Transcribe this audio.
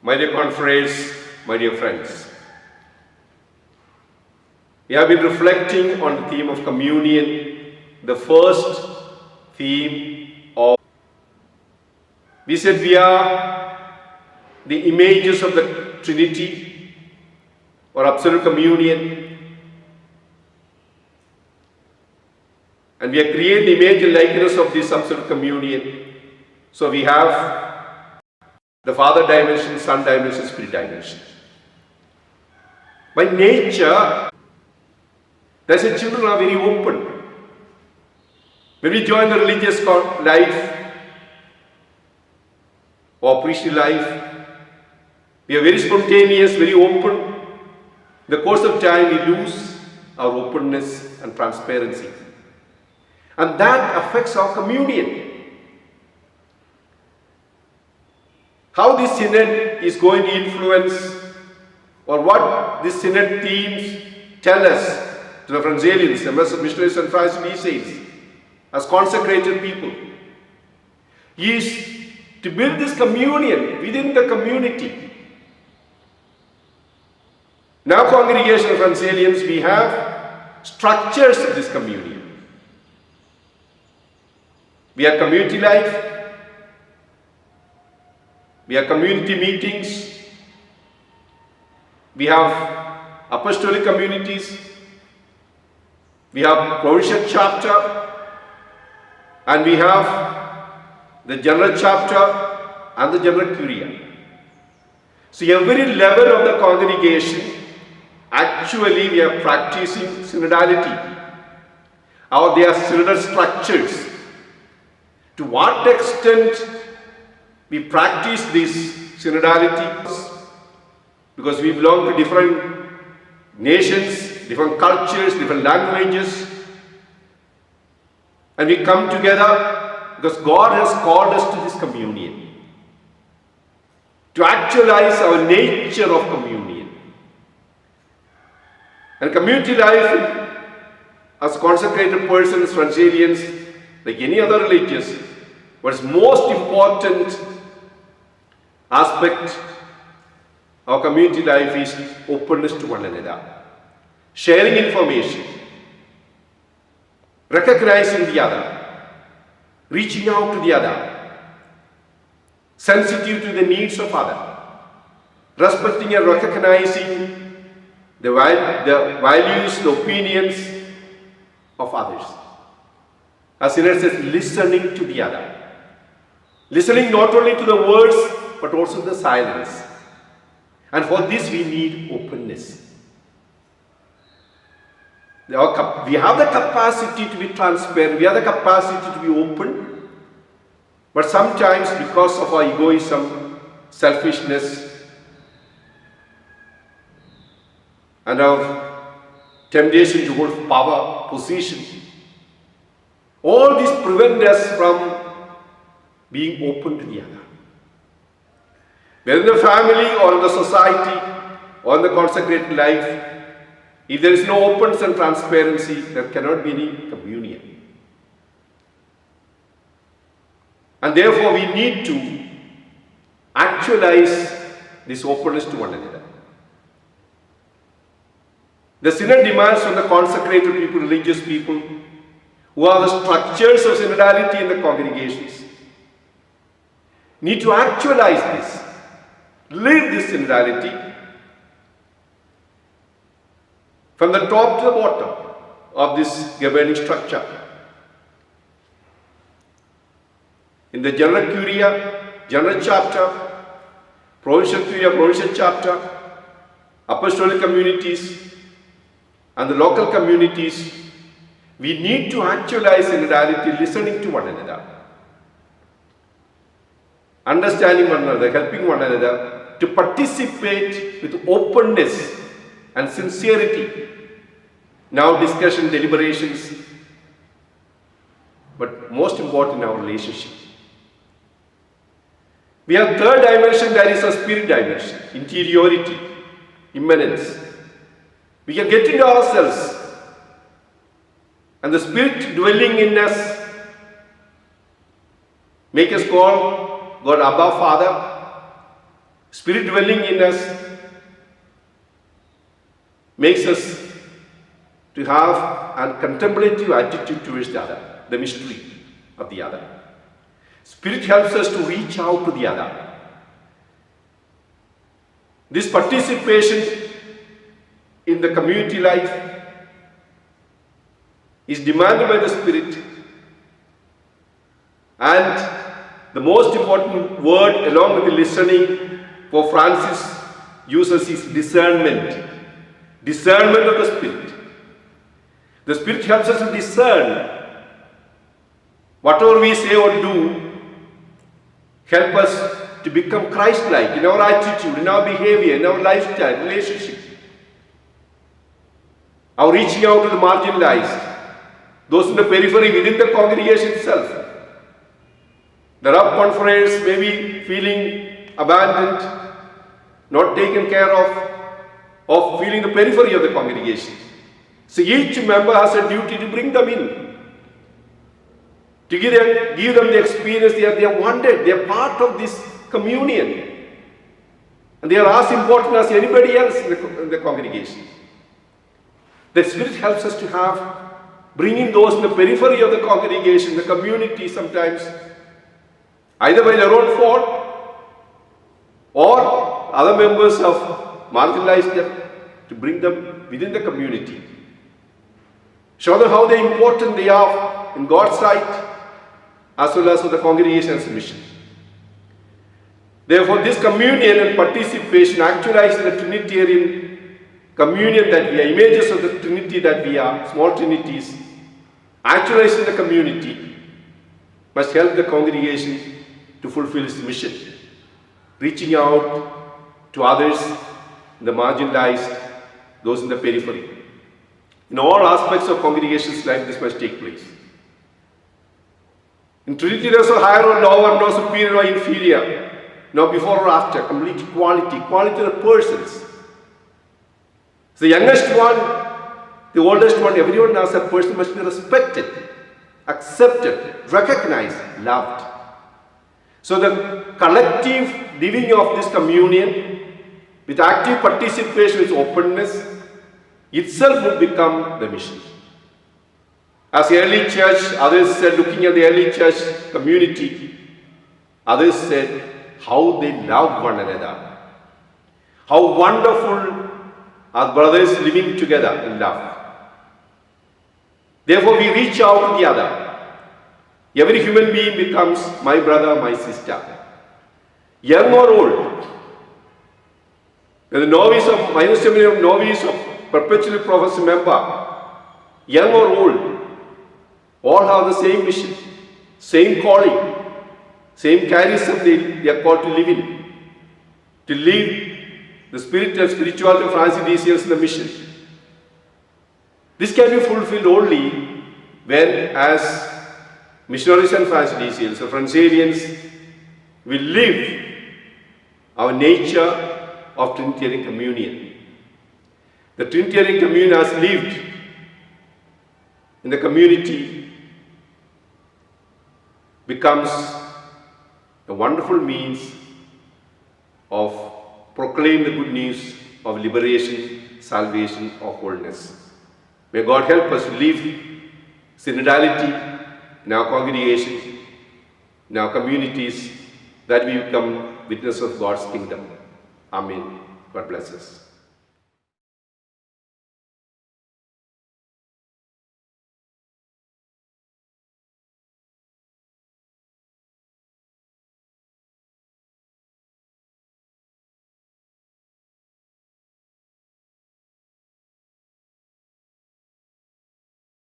My dear confreres, my dear friends, we have been reflecting on the theme of communion, the first theme of. We said we are the images of the Trinity or absolute communion, and we are creating the image and likeness of this absolute communion. So we have the Father dimension, Son dimension, Spirit dimension. By nature, that's why children are very open. When we join the religious life or priestly life, we are very spontaneous, very open. In the course of time, we lose our openness and transparency. And that affects our communion. How this synod is going to influence, or what this synod themes tell us to the Fransalians, the missionaries and Fransalians, as consecrated people, is to build this communion within the community. In our congregation of Fransalians, we have structures of this communion. We have community life. We have community meetings. We have apostolic communities. We have provincial chapter. And we have the general chapter and the general curia. So every level of the congregation, actually we are practicing synodality. Or they are synodal structures. To what extent we practice this synodality, because we belong to different nations, different cultures, different languages, and we come together because God has called us to this communion, to actualize our nature of communion. And community life, as consecrated persons, Fransalians, like any other religious, what is most important aspect of community life is openness to one another, sharing information, recognizing the other, reaching out to the other, sensitive to the needs of others, respecting and recognizing the values, the opinions of others. As Synod says, listening to the other. Listening not only to the words, but also the silence. And for this we need openness. We have the capacity to be transparent, we have the capacity to be open, but sometimes because of our egoism, selfishness, and our temptation towards power, position, all these prevent us from being open to the other. Whether in the family or in the society or in the consecrated life, if there is no openness and transparency, there cannot be any communion. And therefore we need to actualize this openness to one another. The Synod demands from the consecrated people, religious people, who are the structures of synodality in the congregations, need to actualize this, live this synodality from the top to the bottom of this governing structure. In the general curia, general chapter, provincial curia, provincial chapter, apostolic communities, and the local communities, we need to actualize synodality, listening to one another, understanding one another, helping one another to participate with openness and sincerity in our discussion, deliberations, but most important, our relationship. We have third dimension, that is a spirit dimension, interiority, immanence. We can get into ourselves, and the Spirit dwelling in us make us call God Abba Father, Spirit dwelling in us makes us to have a contemplative attitude towards the other, the mystery of the other. Spirit helps us to reach out to the other. This participation in the community life is demanded by the Spirit, and the most important word along with the listening for Francis uses is discernment. Discernment of the Spirit. The Spirit helps us to discern whatever we say or do, help us to become Christ-like in our attitude, in our behavior, in our lifestyle, relationship. Our reaching out to the marginalized, those in the periphery within the congregation itself. The rough confreres may be feeling abandoned, not taken care of feeling the periphery of the congregation. So each member has a duty to bring them in, to give them the experience they are wanted. They are part of this communion, and they are as important as anybody else in the congregation. The Spirit helps us to bringing those in the periphery of the congregation, the community sometimes, either by their own fault or other members of marginalized them, to bring them within the community. Show them how important they are in God's sight, as well as for the congregation's mission. Therefore, this communion and participation actualizes the Trinitarian communion that we are, images of the Trinity that we are, small Trinities, actualizing the community, must help the congregation to fulfill its mission, reaching out to others, the marginalized, those in the periphery. In all aspects of congregation's life, this must take place. In Trinity, there is no higher or lower, no superior or inferior, no before or after, complete equality of the persons. The youngest one, the oldest one, everyone as a person must be respected, accepted, recognized, loved. So the collective living of this communion with active participation, with openness, itself would become the mission. As the early church, others said, looking at the early church community, others said how they love one another. How wonderful are brothers living together in love. Therefore, we reach out to the other. Every human being becomes my brother, my sister. Young or old. The novice of minor seminary, novice of perpetually professed member, young or old, all have the same mission, same calling, same charism they are called to live in, to live the spirit and spirituality of Fransalians in the mission. This can be fulfilled only when, as missionaries and Fransalians, or Fransalians, we live our nature of Trinitarian communion. The Trinitarian communion has lived in the community becomes a wonderful means of proclaim the good news of liberation, salvation, or wholeness. May God help us to live synodality in our congregation, in our communities, that we become witnesses of God's kingdom. Amen. God bless us.